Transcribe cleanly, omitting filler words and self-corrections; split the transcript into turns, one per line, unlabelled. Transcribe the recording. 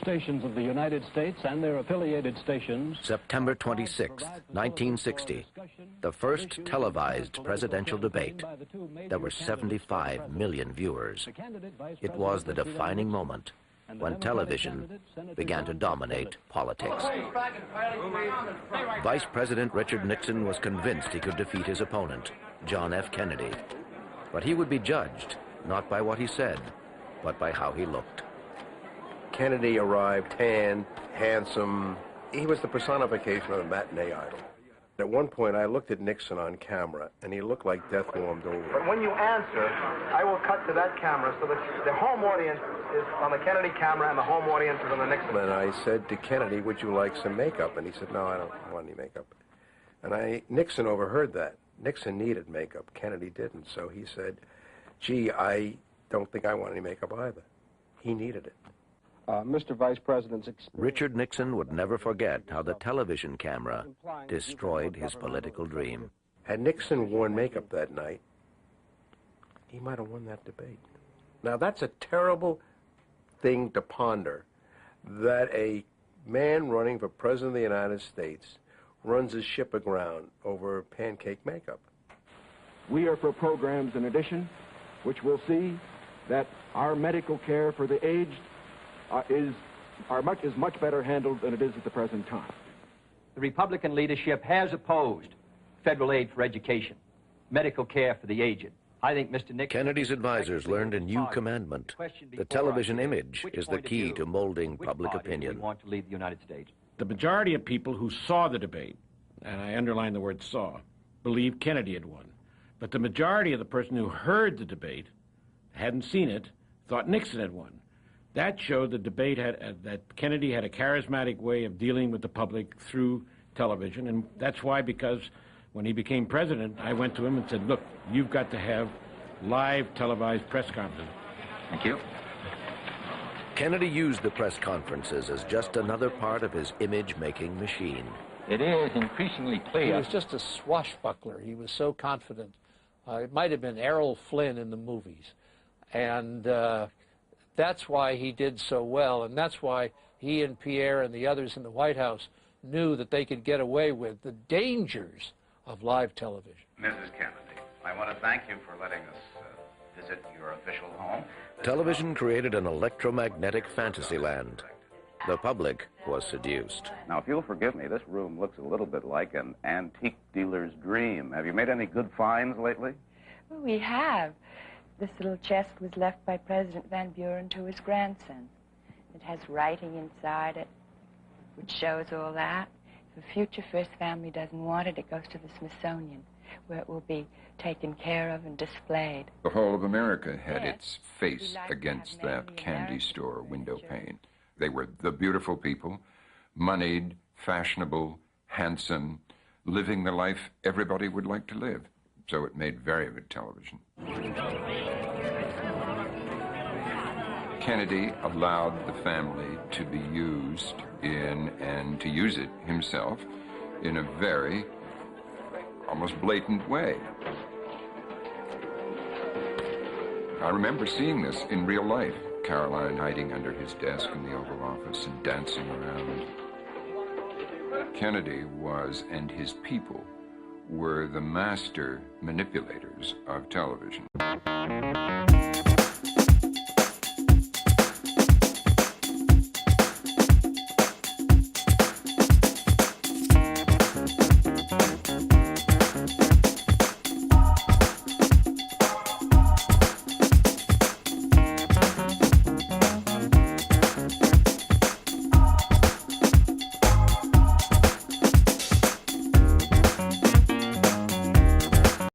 stations of the United States and their affiliated stations.
September 26, 1960, the first televised presidential debate. There were 75 million viewers. It was the defining moment when television began to dominate politics. Vice President Richard Nixon was convinced he could defeat his opponent, John F. Kennedy. But he would be judged not by what he said, but by how he looked.
Kennedy arrived tan, handsome. He was the personification of a matinee idol. At one point, I looked at Nixon on camera, and he looked like death warmed over.
But when you answer, I will cut to that camera so that the home audience is on the Kennedy camera and the home audience is on the Nixon.
And I said to Kennedy, would you like some makeup? And he said, no, I don't want any makeup. And Nixon overheard that. Nixon needed makeup. Kennedy didn't. So he said, gee, I don't think I want any makeup either. He needed it.
Mr. Vice President's
Richard Nixon would never forget how the television camera destroyed his political dream.
Had Nixon worn makeup that night, he might have won that debate. Now, that's a terrible thing to ponder, that a man running for President of the United States runs his ship aground over pancake makeup.
We are for programs in addition, which will see that our medical care for the aged is much better handled than it is at the present time.
The Republican leadership has opposed federal aid for education, medical care for the aged. I think Mr. Nixon...
Kennedy's advisors learned a new commandment. The television image is the key to molding public opinion.
We want to lead the United States.
The majority of people who saw the debate, and I underline the word saw, believed Kennedy had won. But the majority of the person who heard the debate, hadn't seen it, thought Nixon had won. That showed the debate that Kennedy had a charismatic way of dealing with the public through television, and that's why, because when he became president, I went to him and said, look, you've got to have live televised press conferences.
Thank you.
Kennedy used the press conferences as just another part of his image-making machine.
It is increasingly clear.
He was just a swashbuckler. He was so confident. It might have been Errol Flynn in the movies. And that's why he did so well, and that's why he and Pierre and the others in the White House knew that they could get away with the dangers of live television.
Mrs. Kennedy, I want to thank you for letting us visit your official home.
Television created an electromagnetic fantasy land. The public was seduced.
Now, if you'll forgive me, this room looks a little bit like an antique dealer's dream. Have you made any good finds lately?
Well, we have. This little chest was left by President Van Buren to his grandson. It has writing inside it, which shows all that. If a future First Family doesn't want it, it goes to the Smithsonian, where it will be taken care of and displayed.
The whole of America had its face against that candy store window pane. They were the beautiful people, moneyed, fashionable, handsome, living the life everybody would like to live. So it made very good television. Kennedy allowed the family to be used in, and to use it himself, in a very, almost blatant way. I remember seeing this in real life. Caroline hiding under his desk in the Oval Office and dancing around. Kennedy was, and his people, were the master manipulators of television.